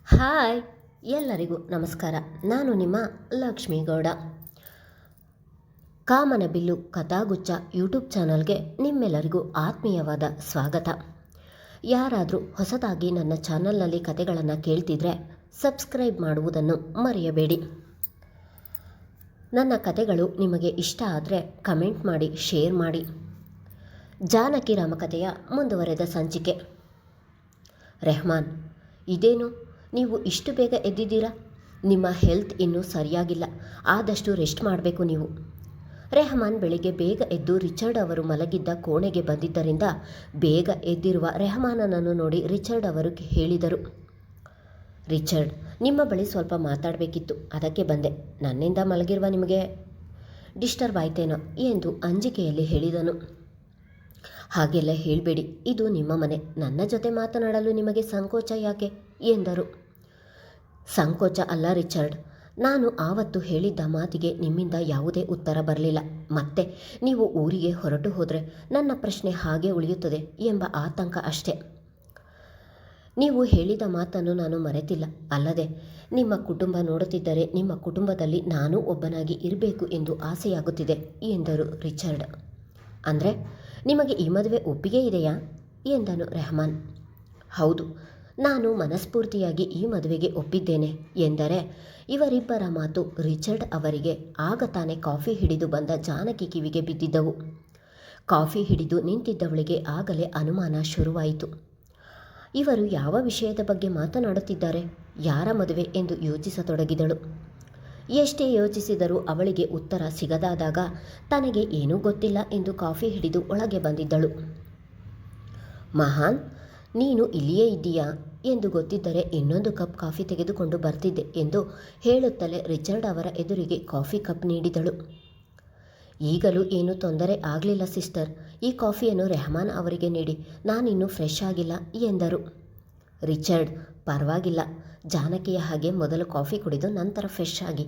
Hi, ಎಲ್ಲರಿಗೂ ನಮಸ್ಕಾರ. ನಾನು ನಿಮ್ಮ ಲಕ್ಷ್ಮೀ ಗೌಡ. ಕಾಮನಬಿಲ್ಲು ಕಥಾಗುಚ್ಛ ಯೂಟ್ಯೂಬ್ ಚಾನಲ್ಗೆ ನಿಮ್ಮೆಲ್ಲರಿಗೂ ಆತ್ಮೀಯವಾದ ಸ್ವಾಗತ. ಯಾರಾದರೂ ಹೊಸದಾಗಿ ನನ್ನ ಚಾನಲ್ನಲ್ಲಿ ಕಥೆಗಳನ್ನು ಕೇಳ್ತಿದ್ರೆ ಸಬ್ಸ್ಕ್ರೈಬ್ ಮಾಡುವುದನ್ನು ಮರೆಯಬೇಡಿ. ನನ್ನ ಕಥೆಗಳು ನಿಮಗೆ ಇಷ್ಟ ಆದರೆ ಕಮೆಂಟ್ ಮಾಡಿ, ಶೇರ್ ಮಾಡಿ. ಜಾನಕಿ ರಾಮಕಥೆಯ ಮುಂದುವರೆದ ಸಂಚಿಕೆ. ರೆಹಮಾನ್, ಇದೇನು ನೀವು ಇಷ್ಟು ಬೇಗ ಎದ್ದಿದ್ದೀರಾ? ನಿಮ್ಮ ಹೆಲ್ತ್ ಇನ್ನೂ ಸರಿಯಾಗಿಲ್ಲ, ಆದಷ್ಟು ರೆಸ್ಟ್ ಮಾಡಬೇಕು ನೀವು. ರೆಹಮಾನ್ ಬೆಳಿಗ್ಗೆ ಬೇಗ ಎದ್ದು ರಿಚರ್ಡ್ ಅವರು ಮಲಗಿದ್ದ ಕೋಣೆಗೆ ಬಂದಿದ್ದರಿಂದ ಬೇಗ ಎದ್ದಿರುವ ರೆಹಮಾನನನ್ನು ನೋಡಿ ರಿಚರ್ಡ್ ಅವರು ಹೇಳಿದರು. ರಿಚರ್ಡ್, ನಿಮ್ಮ ಬಳಿ ಸ್ವಲ್ಪ ಮಾತಾಡಬೇಕಿತ್ತು, ಅದಕ್ಕೆ ಬಂದೆ. ನನ್ನಿಂದ ಮಲಗಿರುವ ನಿಮಗೆ ಡಿಸ್ಟರ್ಬ್ ಆಯ್ತೇನೋ ಎಂದು ಅಂಜಿಕೆಯಲ್ಲಿ ಹೇಳಿದನು. ಹಾಗೆಲ್ಲ ಹೇಳಬೇಡಿ, ಇದು ನಿಮ್ಮ ಮನೆ. ನನ್ನ ಜೊತೆ ಮಾತನಾಡಲು ನಿಮಗೆ ಸಂಕೋಚ ಯಾಕೆ ಎಂದರು. ಸಂಕೋಚ ಅಲ್ಲ ರಿಚರ್ಡ್, ನಾನು ಆವತ್ತು ಹೇಳಿದ್ದ ಮಾತಿಗೆ ನಿಮ್ಮಿಂದ ಯಾವುದೇ ಉತ್ತರ ಬರಲಿಲ್ಲ. ಮತ್ತೆ ನೀವು ಊರಿಗೆ ಹೊರಟು ಹೋದರೆ ನನ್ನ ಪ್ರಶ್ನೆ ಹಾಗೆ ಉಳಿಯುತ್ತದೆ ಎಂಬ ಆತಂಕ ಅಷ್ಟೆ. ನೀವು ಹೇಳಿದ ಮಾತನ್ನು ನಾನು ಮರೆತಿಲ್ಲ. ಅಲ್ಲದೆ ನಿಮ್ಮ ಕುಟುಂಬ ನೋಡುತ್ತಿದ್ದರೆ ನಿಮ್ಮ ಕುಟುಂಬದಲ್ಲಿ ನಾನೂ ಒಬ್ಬನಾಗಿ ಇರಬೇಕು ಎಂದು ಆಸೆಯಾಗುತ್ತಿದೆ ಎಂದರು ರಿಚರ್ಡ್. ಅಂದರೆ ನಿಮಗೆ ಈ ಮದುವೆ ಒಪ್ಪಿಗೆ ಇದೆಯಾ ಎಂದನು ರೆಹಮಾನ್. ಹೌದು, ನಾನು ಮನಸ್ಫೂರ್ತಿಯಾಗಿ ಈ ಮದುವೆಗೆ ಒಪ್ಪಿದ್ದೇನೆ ಎಂದರೆ ಇವರಿಬ್ಬರ ಮಾತು ರಿಚರ್ಡ್ ಅವರಿಗೆ ಆಗ ತಾನೇ ಕಾಫಿ ಹಿಡಿದು ಬಂದ ಜಾನಕಿ ಕಿವಿಗೆ ಬಿದ್ದಿದ್ದವು. ಕಾಫಿ ಹಿಡಿದು ನಿಂತಿದ್ದವಳಿಗೆ ಆಗಲೇ ಅನುಮಾನ ಶುರುವಾಯಿತು. ಇವರು ಯಾವ ವಿಷಯದ ಬಗ್ಗೆ ಮಾತನಾಡುತ್ತಿದ್ದಾರೆ, ಯಾರ ಮದುವೆ ಎಂದು ಯೋಚಿಸತೊಡಗಿದಳು. ಎಷ್ಟೇ ಯೋಚಿಸಿದರೂ ಅವಳಿಗೆ ಉತ್ತರ ಸಿಗದಾದಾಗ ತನಗೆ ಏನೂ ಗೊತ್ತಿಲ್ಲ ಎಂದು ಕಾಫಿ ಹಿಡಿದು ಒಳಗೆ ಬಂದಿದ್ದಳು. ಮಹಾನ್, ನೀನು ಇಲ್ಲಿಯೇ ಇದ್ದೀಯಾ ಎಂದು ಗೊತ್ತಿದ್ದರೆ ಇನ್ನೊಂದು ಕಪ್ ಕಾಫಿ ತೆಗೆದುಕೊಂಡು ಬರ್ತಿದ್ದೆ ಎಂದು ಹೇಳುತ್ತಲೇ ರಿಚರ್ಡ್ ಅವರ ಎದುರಿಗೆ ಕಾಫಿ ಕಪ್ ನೀಡಿದಳು. ಈಗಲೂ ಏನೂ ತೊಂದರೆ ಆಗಲಿಲ್ಲ ಸಿಸ್ಟರ್, ಈ ಕಾಫಿಯನ್ನು ರೆಹಮಾನ್ ಅವರಿಗೆ ನೀಡಿ, ನಾನಿನ್ನೂ ಫ್ರೆಶ್ ಆಗಿಲ್ಲ ಎಂದರು. ರಿಚರ್ಡ್, ಪರವಾಗಿಲ್ಲ, ಜಾನಕಿಯ ಹಾಗೆ ಮೊದಲು ಕಾಫಿ ಕುಡಿದು ನಂತರ ಫ್ರೆಶ್ ಆಗಿ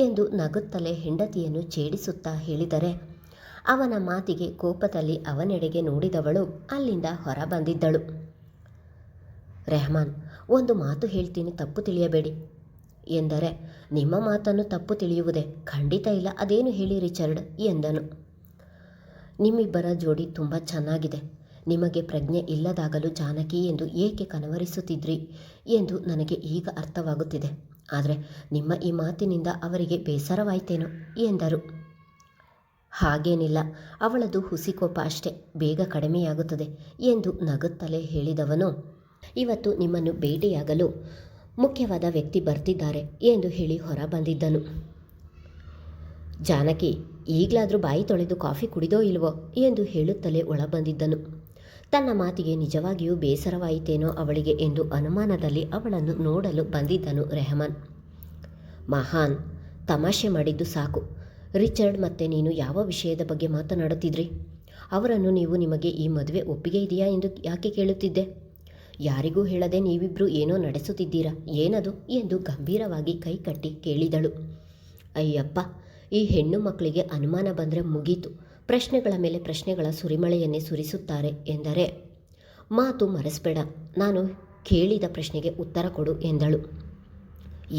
ಎಂದು ನಗುತ್ತಲೇ ಹೆಂಡತಿಯನ್ನು ಛೇಡಿಸುತ್ತಾ ಹೇಳಿದರೆ ಅವನ ಮಾತಿಗೆ ಕೋಪದಲ್ಲಿ ಅವನೆಡೆಗೆ ನೋಡಿದವಳು ಅಲ್ಲಿಂದ ಹೊರ ಬಂದಿದ್ದಳು. ರೆಹಮಾನ್, ಒಂದು ಮಾತು ಹೇಳ್ತೀನಿ, ತಪ್ಪು ತಿಳಿಯಬೇಡಿ ಎಂದರೆ ನಿಮ್ಮ ಮಾತನ್ನು ತಪ್ಪು ತಿಳಿಯುವುದೇ? ಖಂಡಿತ ಇಲ್ಲ, ಅದೇನು ಹೇಳಿ ರಿಚರ್ಡ್ ಎಂದನು. ನಿಮ್ಮಿಬ್ಬರ ಜೋಡಿ ತುಂಬ ಚೆನ್ನಾಗಿದೆ. ನಿಮಗೆ ಪ್ರಜ್ಞೆ ಇಲ್ಲದಾಗಲೂ ಜಾನಕಿ ಎಂದು ಏಕೆ ಕನವರಿಸುತ್ತಿದ್ರಿ ಎಂದು ನನಗೆ ಈಗ ಅರ್ಥವಾಗುತ್ತಿದೆ. ಆದರೆ ನಿಮ್ಮ ಈ ಮಾತಿನಿಂದ ಅವರಿಗೆ ಬೇಸರವಾಯ್ತೇನೋ ಎಂದರು. ಹಾಗೇನಿಲ್ಲ, ಅವಳದು ಹುಸಿಕೋಪ ಅಷ್ಟೇ, ಬೇಗ ಕಡಿಮೆಯಾಗುತ್ತದೆ ಎಂದು ನಗುತ್ತಲೇ ಹೇಳಿದವನು ಇವತ್ತು ನಿಮ್ಮನ್ನು ಭೇಟಿಯಾಗಲು ಮುಖ್ಯವಾದ ವ್ಯಕ್ತಿ ಬರ್ತಿದ್ದಾರೆ ಎಂದು ಹೇಳಿ ಹೊರ ಬಂದಿದ್ದನು. ಜಾನಕಿ, ಈಗಲಾದರೂ ಬಾಯಿ ತೊಳೆದು ಕಾಫಿ ಕುಡಿದೋ ಇಲ್ವೋ ಎಂದು ಹೇಳುತ್ತಲೇ ಒಳ ಬಂದಿದ್ದನು. ತನ್ನ ಮಾತಿಗೆ ನಿಜವಾಗಿಯೂ ಬೇಸರವಾಯಿತೇನೋ ಅವಳಿಗೆ ಎಂದು ಅನುಮಾನದಲ್ಲಿ ಅವಳನ್ನು ನೋಡಲು ಬಂದಿದ್ದನು ರೆಹಮಾನ್. ಮಹಾನ್, ತಮಾಷೆ ಮಾಡಿದ್ದು ಸಾಕು. ರಿಚರ್ಡ್ ಮತ್ತೆ ನೀನು ಯಾವ ವಿಷಯದ ಬಗ್ಗೆ ಮಾತನಾಡುತ್ತಿದ್ರಿ? ಅವರನ್ನು ನೀವು ನಿಮಗೆ ಈ ಮದುವೆ ಒಪ್ಪಿಗೆ ಇದೆಯಾ ಎಂದು ಯಾಕೆ ಕೇಳುತ್ತಿದ್ದೆ? ಯಾರಿಗೂ ಹೇಳದೆ ನೀವಿಬ್ಬರು ಏನೋ ನಡೆಸುತ್ತಿದ್ದೀರಾ, ಏನದು ಎಂದು ಗಂಭೀರವಾಗಿ ಕೈಕಟ್ಟಿ ಕೇಳಿದಳು. ಅಯ್ಯಪ್ಪ, ಈ ಹೆಣ್ಣು ಮಕ್ಕಳಿಗೆ ಅನುಮಾನ ಬಂದರೆ ಮುಗೀತು, ಪ್ರಶ್ನೆಗಳ ಮೇಲೆ ಪ್ರಶ್ನೆಗಳ ಸುರಿಮಳೆಯನ್ನೇ ಸುರಿಸುತ್ತಾರೆ ಎಂದರೆ ಮಾತು ಮರೆಸಬೇಡ, ನಾನು ಕೇಳಿದ ಪ್ರಶ್ನೆಗೆ ಉತ್ತರ ಕೊಡು ಎಂದಳು.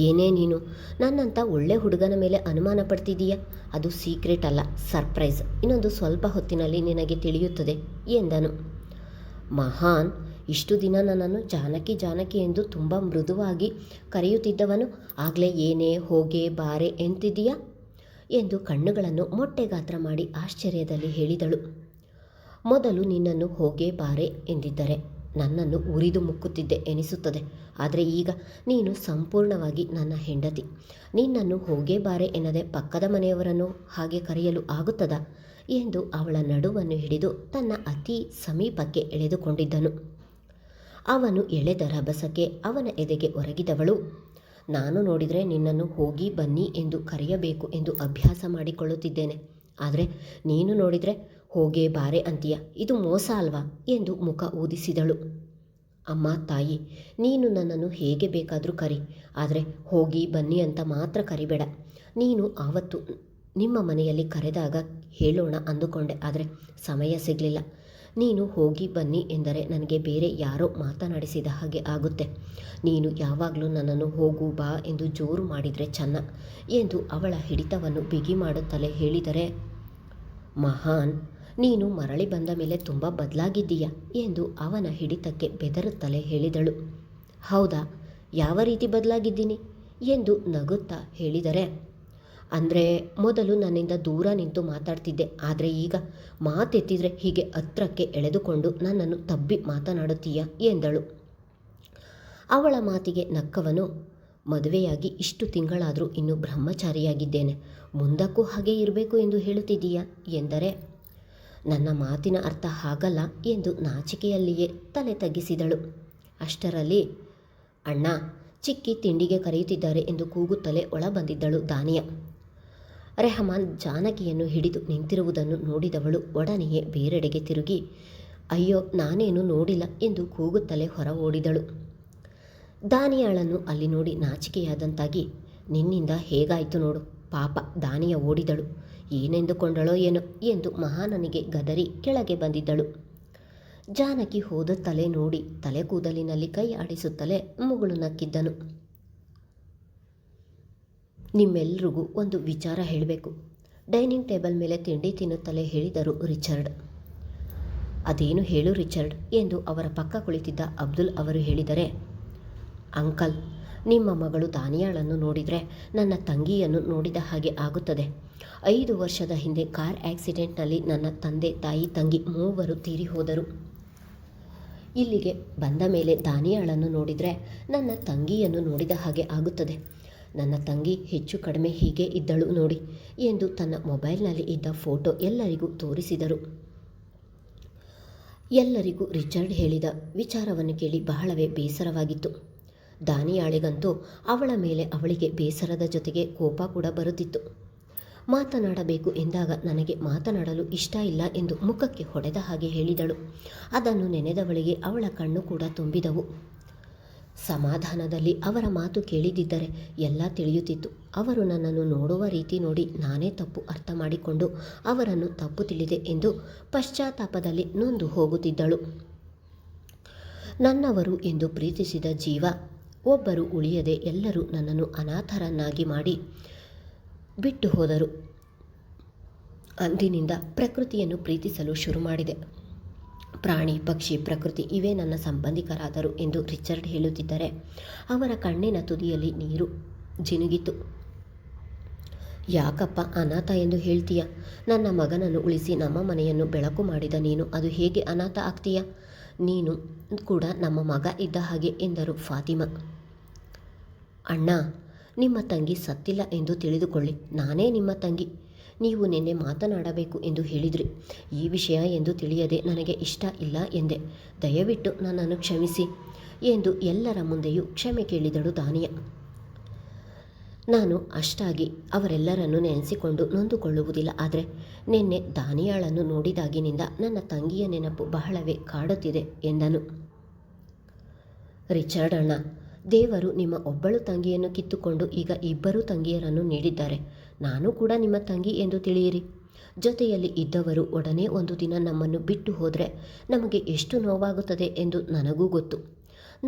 ಏನೇ ನೀನು ನನ್ನಂಥ ಒಳ್ಳೆ ಹುಡುಗನ ಮೇಲೆ ಅನುಮಾನ ಪಡ್ತಿದ್ದೀಯಾ? ಅದು ಸೀಕ್ರೆಟ್ ಅಲ್ಲ, ಸರ್ಪ್ರೈಸ್. ಇನ್ನೊಂದು ಸ್ವಲ್ಪ ಹೊತ್ತಿನಲ್ಲಿ ನಿನಗೆ ತಿಳಿಯುತ್ತದೆ ಎಂದನು. ಮಹಾನ್, ಇಷ್ಟು ದಿನ ನನ್ನನ್ನು ಜಾನಕಿ ಜಾನಕಿ ಎಂದು ತುಂಬ ಮೃದುವಾಗಿ ಕರೆಯುತ್ತಿದ್ದವನು ಆಗಲೇ ಏನೇ ಹೋಗೆ ಬಾರೆ ಎಂತಿದ್ದೀಯಾ ಎಂದು ಕಣ್ಣುಗಳನ್ನು ಮೊಟ್ಟೆ ಗಾತ್ರ ಮಾಡಿ ಆಶ್ಚರ್ಯದಲ್ಲಿ ಹೇಳಿದಳು. ಮೊದಲು ನಿನ್ನನ್ನು ಹೋಗೆ ಬಾರೆ ಎಂದಿದ್ದರೆ ನನ್ನನ್ನು ಉರಿದು ಮುಕ್ಕುತ್ತಿದ್ದೆ ಎನಿಸುತ್ತದೆ. ಆದರೆ ಈಗ ನೀನು ಸಂಪೂರ್ಣವಾಗಿ ನನ್ನ ಹೆಂಡತಿ. ನಿನ್ನನ್ನು ಹೋಗೆ ಬಾರೆ ಎನ್ನದೆ ಪಕ್ಕದ ಮನೆಯವರನ್ನು ಹಾಗೆ ಕರೆಯಲು ಆಗುತ್ತದಾ ಎಂದು ಅವಳ ನಡುವನ್ನು ಹಿಡಿದು ತನ್ನ ಅತಿ ಸಮೀಪಕ್ಕೆ ಎಳೆದುಕೊಂಡಿದ್ದನು. ಅವನು ಎಳೆದ ರಭಸಕ್ಕೆ ಅವನ ಎದೆಗೆ ಒರಗಿದವಳು, ನಾನು ನೋಡಿದರೆ ನಿನ್ನನ್ನು ಹೋಗಿ ಬನ್ನಿ ಎಂದು ಕರೆಯಬೇಕು ಎಂದು ಅಭ್ಯಾಸ ಮಾಡಿಕೊಳ್ಳುತ್ತಿದ್ದೇನೆ. ಆದರೆ ನೀನು ನೋಡಿದರೆ ಹೋಗೆ ಬಾರೆ ಅಂತೀಯ, ಇದು ಮೋಸ ಅಲ್ವಾ ಎಂದು ಮುಖ ಊದಿಸಿದಳು. ಅಮ್ಮ ತಾಯಿ, ನೀನು ನನ್ನನ್ನು ಹೇಗೆ ಬೇಕಾದರೂ ಕರಿ, ಆದರೆ ಹೋಗಿ ಬನ್ನಿ ಅಂತ ಮಾತ್ರ ಕರಿಬೇಡ. ನೀನು ಆವತ್ತು ನಿಮ್ಮ ಮನೆಯಲ್ಲಿ ಕರೆದಾಗ ಹೇಳೋಣ ಅಂದುಕೊಂಡೆ, ಆದರೆ ಸಮಯ ಸಿಗಲಿಲ್ಲ. ನೀನು ಹೋಗಿ ಬನ್ನಿ ಎಂದರೆ ನನಗೆ ಬೇರೆ ಯಾರೋ ಮಾತನಾಡಿಸಿದ ಹಾಗೆ ಆಗುತ್ತೆ. ನೀನು ಯಾವಾಗಲೂ ನನ್ನನ್ನು ಹೋಗು ಬಾ ಎಂದು ಜೋರು ಮಾಡಿದರೆ ಚೆನ್ನ ಎಂದು ಅವಳ ಹಿಡಿತವನ್ನು ಬಿಗಿ ಮಾಡುತ್ತಲೇ ಹೇಳಿದರೆ, ಮಹಾನ್, ನೀನು ಮರಳಿ ಬಂದ ಮೇಲೆ ತುಂಬ ಬದಲಾಗಿದ್ದೀಯಾ ಎಂದು ಅವನ ಹಿಡಿತಕ್ಕೆ ಬೆದರುತ್ತಲೇ ಹೇಳಿದಳು. ಹೌದಾ, ಯಾವ ರೀತಿ ಬದಲಾಗಿದ್ದೀನಿ ಎಂದು ನಗುತ್ತಾ ಹೇಳಿದರೆ, ಅಂದರೆ ಮೊದಲು ನನ್ನಿಂದ ದೂರ ನಿಂತು ಮಾತಾಡ್ತಿದ್ದೆ, ಆದರೆ ಈಗ ಮಾತೆತ್ತಿದ್ರೆ ಹೀಗೆ ಹತ್ರಕ್ಕೆ ಎಳೆದುಕೊಂಡು ನನ್ನನ್ನು ತಬ್ಬಿ ಮಾತನಾಡುತ್ತೀಯಾ ಎಂದಳು. ಅವಳ ಮಾತಿಗೆ ನಕ್ಕವನು, ಮದುವೆಯಾಗಿ ಇಷ್ಟು ತಿಂಗಳಾದರೂ ಇನ್ನೂ ಬ್ರಹ್ಮಚಾರಿಯಾಗಿದ್ದೇನೆ, ಮುಂದಕ್ಕೂ ಹಾಗೆ ಇರಬೇಕು ಎಂದು ಹೇಳುತ್ತಿದ್ದೀಯಾ ಎಂದರೆ, ನನ್ನ ಮಾತಿನ ಅರ್ಥ ಹಾಗಲ್ಲ ಎಂದು ನಾಚಿಕೆಯಲ್ಲಿಯೇ ತಲೆ ತಗ್ಗಿಸಿದಳು. ಅಷ್ಟರಲ್ಲಿ, ಅಣ್ಣ, ಚಿಕ್ಕಿ ತಿಂಡಿಗೆ ಕರೆಯುತ್ತಿದ್ದಾರೆ ಎಂದು ಕೂಗುತ್ತಲೇ ಒಳ ಬಂದಿದ್ದಳು ದಾನಿಯಾ. ರೆಹಮಾನ್ ಜಾನಕಿಯನ್ನು ಹಿಡಿದು ನಿಂತಿರುವುದನ್ನು ನೋಡಿದವಳು ಒಡನೆಯೇ ಬೇರೆಡೆಗೆ ತಿರುಗಿ, ಅಯ್ಯೋ ನಾನೇನು ನೋಡಿಲ್ಲ ಎಂದು ಕೂಗುತ್ತಲೇ ಹೊರ ಓಡಿದಳು. ದಾನಿಯಾಳನ್ನು ಅಲ್ಲಿ ನೋಡಿ ನಾಚಿಕೆಯಾದಂತಾಗಿ, ನಿನ್ನಿಂದ ಹೇಗಾಯಿತು ನೋಡು, ಪಾಪ ದಾನಿಯ ಓಡಿದಳು, ಏನೆಂದುಕೊಂಡಳೋ ಏನೋ ಎಂದು ಮಹಾನನಿಗೆ ಗದರಿ ಕೆಳಗೆ ಬಂದಿದ್ದಳು. ಜಾನಕಿ ಹೋದ ತಲೆ ನೋಡಿ ತಲೆ ಕೂದಲಿನಲ್ಲಿ ಕೈ ಆಡಿಸುತ್ತಲೇ ಮುಗುಳು ನಕ್ಕಿದ್ದನು. ನಿಮ್ಮೆಲ್ರಿಗೂ ಒಂದು ವಿಚಾರ ಹೇಳಬೇಕು, ಡೈನಿಂಗ್ ಟೇಬಲ್ ಮೇಲೆ ತಿಂಡಿ ತಿನ್ನುತ್ತಲೇ ಹೇಳಿದರು ರಿಚರ್ಡ್. ಅದೇನು ಹೇಳು ರಿಚರ್ಡ್ ಎಂದು ಅವರ ಪಕ್ಕ ಕುಳಿತಿದ್ದ ಅಬ್ದುಲ್ ಅವರು ಹೇಳಿದರೆ, ಅಂಕಲ್, ನಿಮ್ಮ ಮಗಳು ದಾನಿಯಾಳನ್ನು ನೋಡಿದರೆ ನನ್ನ ತಂಗಿಯನ್ನು ನೋಡಿದ ಹಾಗೆ ಆಗುತ್ತದೆ. 5 ವರ್ಷದ ಹಿಂದೆ ಕಾರ್ ಆಕ್ಸಿಡೆಂಟ್ನಲ್ಲಿ ನನ್ನ ತಂದೆ ತಾಯಿ ತಂಗಿ ಮೂವರು ತೀರಿ ಹೋದರು. ಇಲ್ಲಿಗೆ ಬಂದ ಮೇಲೆ ದಾನಿಯಾಳನ್ನು ನೋಡಿದರೆ ನನ್ನ ತಂಗಿಯನ್ನು ನೋಡಿದ ಹಾಗೆ ಆಗುತ್ತದೆ. ನನ್ನ ತಂಗಿ ಹೆಚ್ಚು ಕಡಿಮೆ ಹೀಗೆ ಇದ್ದಳು ನೋಡಿ ಎಂದು ತನ್ನ ಮೊಬೈಲ್ನಲ್ಲಿ ಇದ್ದ ಫೋಟೋ ಎಲ್ಲರಿಗೂ ತೋರಿಸಿದರು. ಎಲ್ಲರಿಗೂ ರಿಚರ್ಡ್ ಹೇಳಿದ ವಿಚಾರವನ್ನು ಕೇಳಿ ಬಹಳವೇ ಬೇಸರವಾಗಿತ್ತು. ದಾನಿಯಾಳಿಗಂತೂ ಅವಳ ಮೇಲೆ ಅವಳಿಗೆ ಬೇಸರದ ಜೊತೆಗೆ ಕೋಪ ಕೂಡ ಬರುತ್ತಿತ್ತು. ಮಾತನಾಡಬೇಕು ಎಂದಾಗ ನನಗೆ ಮಾತನಾಡಲು ಇಷ್ಟ ಇಲ್ಲ ಎಂದು ಮುಖಕ್ಕೆ ಹೊಡೆದ ಹಾಗೆ ಹೇಳಿದಳು. ಅದನ್ನು ನೆನೆದವಳಿಗೆ ಅವಳ ಕಣ್ಣು ಕೂಡ ತುಂಬಿದವು. ಸಮಾಧಾನದಲ್ಲಿ ಅವರ ಮಾತು ಕೇಳಿದಿದ್ದರೆ ಎಲ್ಲ ತಿಳಿಯುತ್ತಿತ್ತು. ಅವರು ನನ್ನನ್ನು ನೋಡುವ ರೀತಿ ನೋಡಿ ನಾನೇ ತಪ್ಪು ಅರ್ಥ ಮಾಡಿಕೊಂಡು ಅವರನ್ನು ತಪ್ಪು ತಿಳಿದೆ ಎಂದು ಪಶ್ಚಾತ್ತಾಪದಲ್ಲಿ ನೊಂದು ಹೋಗುತ್ತಿದ್ದಳು. ನನ್ನವರು ಎಂದು ಪ್ರೀತಿಸಿದ ಜೀವ ಒಬ್ಬರು ಉಳಿಯದೆ ಎಲ್ಲರೂ ನನ್ನನ್ನು ಅನಾಥರನ್ನಾಗಿ ಮಾಡಿ ಬಿಟ್ಟು ಹೋದರು. ಅಂದಿನಿಂದ ಪ್ರಕೃತಿಯನ್ನು ಪ್ರೀತಿಸಲು ಶುರು ಮಾಡಿದೆ. ಪ್ರಾಣಿ, ಪಕ್ಷಿ, ಪ್ರಕೃತಿ ಇವೇ ನನ್ನ ಸಂಬಂಧಿಕರಾದರು ಎಂದು ರಿಚರ್ಡ್ ಹೇಳುತ್ತಿದ್ದರೆ ಅವರ ಕಣ್ಣಿನ ತುದಿಯಲ್ಲಿ ನೀರು ಜಿನುಗಿತು. ಯಾಕಪ್ಪ ಅನಾಥ ಎಂದು ಹೇಳ್ತೀಯ? ನನ್ನ ಮಗನನ್ನು ಉಳಿಸಿ ನಮ್ಮ ಮನೆಯನ್ನು ಬೆಳಕು ಮಾಡಿದ ನೀನು ಅದು ಹೇಗೆ ಅನಾಥ ಆಗ್ತೀಯ? ನೀನು ಕೂಡ ನಮ್ಮ ಮಗ ಇದ್ದ ಹಾಗೆ ಎಂದರು ಫಾತಿಮಾ. ಅಣ್ಣ, ನಿಮ್ಮ ತಂಗಿ ಸತ್ತಿಲ್ಲ ಎಂದು ತಿಳಿದುಕೊಳ್ಳಿ, ನಾನೇ ನಿಮ್ಮ ತಂಗಿ. ನೀವು ನಿನ್ನೆ ಮಾತನಾಡಬೇಕು ಎಂದು ಹೇಳಿದ್ರಿ. ಈ ವಿಷಯ ಎಂದು ತಿಳಿಯದೆ ನನಗೆ ಇಷ್ಟ ಇಲ್ಲ ಎಂದೆ. ದಯವಿಟ್ಟು ನನ್ನನ್ನು ಕ್ಷಮಿಸಿ ಎಂದು ಎಲ್ಲರ ಮುಂದೆಯೂ ಕ್ಷಮೆ ಕೇಳಿದಳು ದಾನಿಯಾ. ನಾನು ಅಷ್ಟಾಗಿ ಅವರೆಲ್ಲರನ್ನು ನೆನೆಸಿಕೊಂಡು ನೊಂದುಕೊಳ್ಳುವುದಿಲ್ಲ, ಆದರೆ ನಿನ್ನೆ ದಾನಿಯಾಳನ್ನು ನೋಡಿದಾಗಿನಿಂದ ನನ್ನ ತಂಗಿಯ ನೆನಪು ಬಹಳವೇ ಕಾಡುತ್ತಿದೆ ಎಂದನು. ರಿಚರ್ಡ್ ಅಣ್ಣ, ದೇವರು ನಿಮ್ಮ ಒಬ್ಬಳು ತಂಗಿಯನ್ನು ಕಿತ್ತುಕೊಂಡು ಈಗ 2 ತಂಗಿಯರನ್ನು ನೀಡಿದ್ದಾರೆ. ನಾನು ಕೂಡ ನಿಮ್ಮ ತಂಗಿ ಎಂದು ತಿಳಿಯಿರಿ. ಜೊತೆಯಲ್ಲಿ ಇದ್ದವರು ಒಡನೆ ಒಂದು ದಿನ ನಮ್ಮನ್ನು ಬಿಟ್ಟು ಹೋದರೆ ನಮಗೆ ಎಷ್ಟು ನೋವಾಗುತ್ತದೆ ಎಂದು ನನಗೂ ಗೊತ್ತು.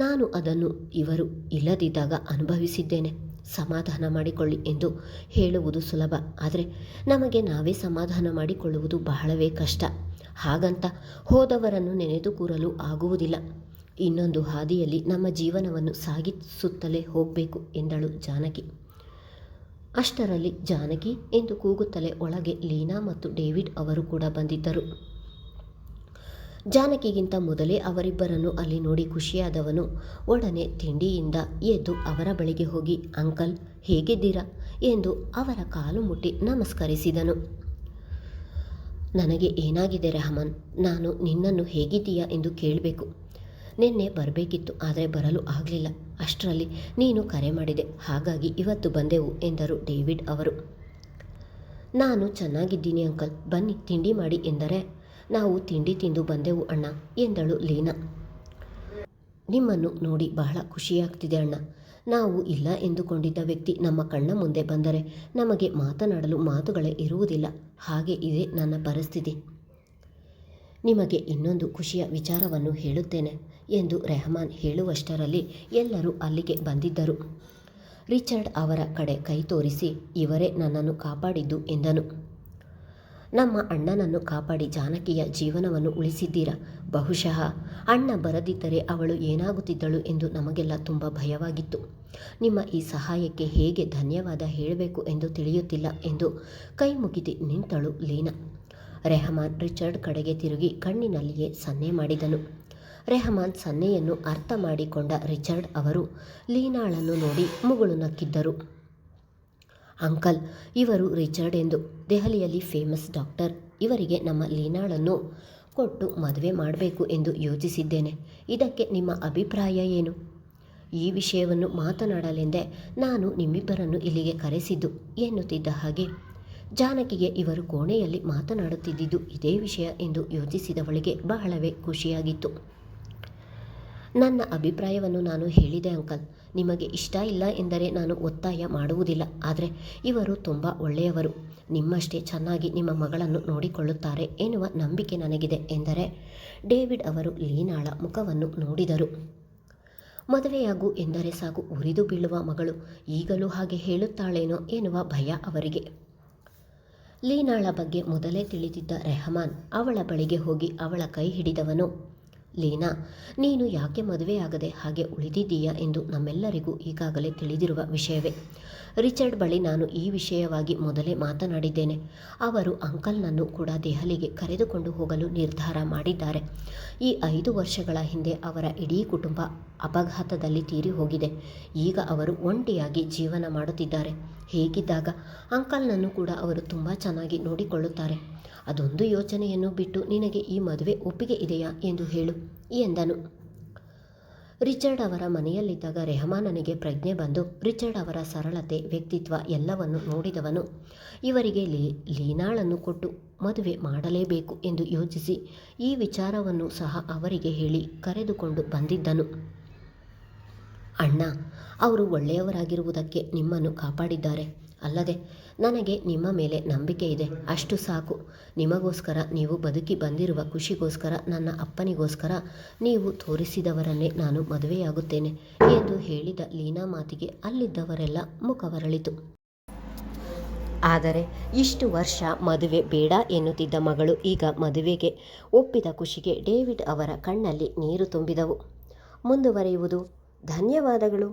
ನಾನು ಅದನ್ನು ಇವರು ಇಲ್ಲದಿದ್ದಾಗ ಅನುಭವಿಸಿದ್ದೇನೆ. ಸಮಾಧಾನ ಮಾಡಿಕೊಳ್ಳಿ ಎಂದು ಹೇಳುವುದು ಸುಲಭ, ಆದರೆ ನಮಗೆ ನಾವೇ ಸಮಾಧಾನ ಮಾಡಿಕೊಳ್ಳುವುದು ಬಹಳವೇ ಕಷ್ಟ. ಹಾಗಂತ ಹೋದವರನ್ನು ನೆನೆದು ಕೂರಲು ಆಗುವುದಿಲ್ಲ. ಇನ್ನೊಂದು ಹಾದಿಯಲ್ಲಿ ನಮ್ಮ ಜೀವನವನ್ನು ಸಾಗಿಸುತ್ತಲೇ ಹೋಗಬೇಕು ಎಂದಳು ಜಾನಕಿ. ಅಷ್ಟರಲ್ಲಿ ಜಾನಕಿ ಎಂದು ಕೂಗುತ್ತಲೇ ಒಳಗೆ ಲೀನಾ ಮತ್ತು ಡೇವಿಡ್ ಅವರು ಕೂಡ ಬಂದಿದ್ದರು. ಜಾನಕಿಗಿಂತ ಮೊದಲೇ ಅವರಿಬ್ಬರನ್ನು ಅಲ್ಲಿ ನೋಡಿ ಖುಷಿಯಾದವನು ಒಡನೆ ತಿಂಡಿಯಿಂದ ಎದ್ದು ಅವರ ಬಳಿಗೆ ಹೋಗಿ, ಅಂಕಲ್ ಹೇಗಿದ್ದೀರಾ ಎಂದು ಅವರ ಕಾಲು ಮುಟ್ಟಿ ನಮಸ್ಕರಿಸಿದನು. ನನಗೆ ಏನಾಗಿದೆ ರೆಹಮಾನ್? ನಾನು ನಿನ್ನನ್ನು ಹೇಗಿದ್ದೀಯಾ ಎಂದು ಕೇಳಬೇಕು. ನಿನ್ನೆ ಬರಬೇಕಿತ್ತು, ಆದರೆ ಬರಲು ಆಗಲಿಲ್ಲ. ಅಷ್ಟರಲ್ಲಿ ನೀನು ಕರೆ ಮಾಡಿದೆ, ಹಾಗಾಗಿ ಇವತ್ತು ಬಂದೆವು ಎಂದರು ಡೇವಿಡ್ ಅವರು. ನಾನು ಚೆನ್ನಾಗಿದ್ದೀನಿ ಅಂಕಲ್, ಬನ್ನಿ ತಿಂಡಿ ಮಾಡಿ ಎಂದರೆ, ನಾವು ತಿಂಡಿ ತಿಂದು ಬಂದೆವು ಅಣ್ಣ ಎಂದಳು ಲೀನಾ. ನಿಮ್ಮನ್ನು ನೋಡಿ ಬಹಳ ಖುಷಿಯಾಗ್ತಿದೆ ಅಣ್ಣ. ನಾವು ಇಲ್ಲ ಎಂದುಕೊಂಡಿದ್ದ ವ್ಯಕ್ತಿ ನಮ್ಮ ಕಣ್ಣ ಮುಂದೆ ಬಂದರೆ ನಮಗೆ ಮಾತನಾಡಲು ಮಾತುಗಳೇ ಇರುವುದಿಲ್ಲ. ಹಾಗೆ ಇದೆ ನನ್ನ ಪರಿಸ್ಥಿತಿ. ನಿಮಗೆ ಇನ್ನೊಂದು ಖುಷಿಯ ವಿಚಾರವನ್ನು ಹೇಳುತ್ತೇನೆ ಎಂದು ರೆಹಮಾನ್ ಹೇಳುವಷ್ಟರಲ್ಲಿ ಎಲ್ಲರೂ ಅಲ್ಲಿಗೆ ಬಂದಿದ್ದರು. ರಿಚರ್ಡ್ ಅವರ ಕಡೆ ಕೈ ತೋರಿಸಿ, ಇವರೇ ನನ್ನನ್ನು ಕಾಪಾಡಿದ್ದು ಎಂದನು. ನಮ್ಮ ಅಣ್ಣನನ್ನು ಕಾಪಾಡಿ ಜಾನಕಿಯ ಜೀವನವನ್ನು ಉಳಿಸಿದ್ದೀರಾ. ಬಹುಶಃ ಅಣ್ಣ ಬರದಿದ್ದರೆ ಅವಳು ಏನಾಗುತ್ತಿದ್ದಳು ಎಂದು ನಮಗೆಲ್ಲ ತುಂಬ ಭಯವಾಗಿತ್ತು. ನಿಮ್ಮ ಈ ಸಹಾಯಕ್ಕೆ ಹೇಗೆ ಧನ್ಯವಾದ ಹೇಳಬೇಕು ಎಂದು ತಿಳಿಯುತ್ತಿಲ್ಲ ಎಂದು ಕೈ ಮುಗಿದು ನಿಂತಳು ಲೀನಾ. ರೆಹಮಾನ್ ರಿಚರ್ಡ್ ಕಡೆಗೆ ತಿರುಗಿ ಕಣ್ಣಿನಲ್ಲಿಯೇ ಸನ್ನೆ ಮಾಡಿದನು. ರೆಹಮಾನ್ ಸನ್ನೆಯನ್ನು ಅರ್ಥ ಮಾಡಿಕೊಂಡ ರಿಚರ್ಡ್ ಅವರು ಲೀನಾಳನ್ನು ನೋಡಿ ಮುಗುಳು ನಕ್ಕಿದ್ದರು. ಅಂಕಲ್, ಇವರು ರಿಚರ್ಡ್ ಎಂದು ದೆಹಲಿಯಲ್ಲಿ ಫೇಮಸ್ ಡಾಕ್ಟರ್. ಇವರಿಗೆ ನಮ್ಮ ಲೀನಾಳನ್ನು ಕೊಟ್ಟು ಮದುವೆ ಮಾಡಬೇಕು ಎಂದು ಯೋಚಿಸಿದ್ದೇನೆ. ಇದಕ್ಕೆ ನಿಮ್ಮ ಅಭಿಪ್ರಾಯ ಏನು? ಈ ವಿಷಯವನ್ನು ಮಾತನಾಡಲೆಂದೇ ನಾನು ನಿಮ್ಮಿಬ್ಬರನ್ನು ಇಲ್ಲಿಗೆ ಕರೆಸಿದ್ದು ಎನ್ನುತ್ತಿದ್ದ ಹಾಗೆ ಜಾನಕಿಗೆ ಇವರು ಕೋಣೆಯಲ್ಲಿ ಮಾತನಾಡುತ್ತಿದ್ದುದು ಇದೇ ವಿಷಯ ಎಂದು ಯೋಚಿಸಿದವಳಿಗೆ ಬಹಳವೇ ಖುಷಿಯಾಗಿತ್ತು. ನನ್ನ ಅಭಿಪ್ರಾಯವನ್ನು ನಾನು ಹೇಳಿದೆ ಅಂಕಲ್. ನಿಮಗೆ ಇಷ್ಟ ಇಲ್ಲ ಎಂದರೆ ನಾನು ಒತ್ತಾಯ ಮಾಡುವುದಿಲ್ಲ. ಆದರೆ ಇವರು ತುಂಬ ಒಳ್ಳೆಯವರು. ನಿಮ್ಮಷ್ಟೇ ಚೆನ್ನಾಗಿ ನಿಮ್ಮ ಮಗಳನ್ನು ನೋಡಿಕೊಳ್ಳುತ್ತಾರೆ ಎನ್ನುವ ನಂಬಿಕೆ ನನಗಿದೆ ಎಂದರೆ ಡೇವಿಡ್ ಅವರು ಲೀನಾಳ ಮುಖವನ್ನು ನೋಡಿದರು. ಮದುವೆಯಾಗು ಎಂದರೆ ಸಾಕು ಉರಿದು ಬೀಳುವ ಮಗಳು ಈಗಲೂ ಹಾಗೆ ಹೇಳುತ್ತಾಳೇನೋ ಎನ್ನುವ ಭಯ ಅವರಿಗೆ. ಲೀನಾಳ ಬಗ್ಗೆ ಮೊದಲೇ ತಿಳಿದಿದ್ದ ರೆಹಮಾನ್ ಅವಳ ಬಳಿಗೆ ಹೋಗಿ ಅವಳ ಕೈ ಹಿಡಿದವನು, ಲೀನಾ, ನೀನು ಯಾಕೆ ಮದುವೆಯಾಗದೆ ಹಾಗೆ ಉಳಿದಿದ್ದೀಯಾ ಎಂದು ನಮ್ಮೆಲ್ಲರಿಗೂ ಈಗಾಗಲೇ ತಿಳಿದಿರುವ ವಿಷಯವೇ. ರಿಚರ್ಡ್ ಬಳಿ ನಾನು ಈ ವಿಷಯವಾಗಿ ಮೊದಲೇ ಮಾತನಾಡಿದ್ದೇನೆ. ಅವರು ಅಂಕಲ್ನನ್ನು ಕೂಡ ದೆಹಲಿಗೆ ಕರೆದುಕೊಂಡು ಹೋಗಲು ನಿರ್ಧಾರ ಮಾಡಿದ್ದಾರೆ. ಈ 5 ವರ್ಷಗಳ ಹಿಂದೆ ಅವರ ಇಡೀ ಕುಟುಂಬ ಅಪಘಾತದಲ್ಲಿ ತೀರಿ ಹೋಗಿದೆ. ಈಗ ಅವರು ಒಂಟಿಯಾಗಿ ಜೀವನ ಮಾಡುತ್ತಿದ್ದಾರೆ. ಹೀಗಿದ್ದಾಗ ಅಂಕಲ್ನನ್ನು ಕೂಡ ಅವರು ತುಂಬ ಚೆನ್ನಾಗಿ ನೋಡಿಕೊಳ್ಳುತ್ತಾರೆ. ಅದೊಂದು ಯೋಚನೆಯನ್ನು ಬಿಟ್ಟು ನಿನಗೆ ಈ ಮದುವೆ ಒಪ್ಪಿಗೆ ಇದೆಯಾ ಎಂದು ಹೇಳು ಎಂದನು. ರಿಚರ್ಡ್ ಅವರ ಮನೆಯಲ್ಲಿದ್ದಾಗ ರೆಹಮಾನನಿಗೆ ಪ್ರಜ್ಞೆ ಬಂದು ರಿಚರ್ಡ್ ಅವರ ಸರಳತೆ, ವ್ಯಕ್ತಿತ್ವ ಎಲ್ಲವನ್ನು ನೋಡಿದವನು ಇವರಿಗೆ ಲೀನಾಳನ್ನು ಕೊಟ್ಟು ಮದುವೆ ಮಾಡಲೇಬೇಕು ಎಂದು ಯೋಚಿಸಿ ಈ ವಿಚಾರವನ್ನು ಸಹ ಅವರಿಗೆ ಹೇಳಿ ಕರೆದುಕೊಂಡು ಬಂದಿದ್ದನು. ಅಣ್ಣ, ಅವರು ಒಳ್ಳೆಯವರಾಗಿರುವುದಕ್ಕೆ ನಿಮ್ಮನ್ನು ಕಾಪಾಡಿದ್ದಾರೆ. ಅಲ್ಲದೆ ನನಗೆ ನಿಮ್ಮ ಮೇಲೆ ನಂಬಿಕೆ ಇದೆ. ಅಷ್ಟು ಸಾಕು. ನಿಮಗೋಸ್ಕರ, ನೀವು ಬದುಕಿ ಬಂದಿರುವ ಖುಷಿಗೋಸ್ಕರ, ನನ್ನ ಅಪ್ಪನಿಗೋಸ್ಕರ ನೀವು ತೋರಿಸಿದವರನ್ನೇ ನಾನು ಮದುವೆಯಾಗುತ್ತೇನೆ ಎಂದು ಹೇಳಿದ ಲೀನಾ ಮಾತಿಗೆ ಅಲ್ಲಿದ್ದವರೆಲ್ಲ ಮುಖವರಳಿತು. ಆದರೆ ಇಷ್ಟು ವರ್ಷ ಮದುವೆ ಬೇಡ ಎನ್ನುತ್ತಿದ್ದ ಮಗಳು ಈಗ ಮದುವೆಗೆ ಒಪ್ಪಿದ ಖುಷಿಗೆ ಡೇವಿಡ್ ಅವರ ಕಣ್ಣಲ್ಲಿ ನೀರು ತುಂಬಿದವು. ಮುಂದುವರಿಯುವುದು. ಧನ್ಯವಾದಗಳು.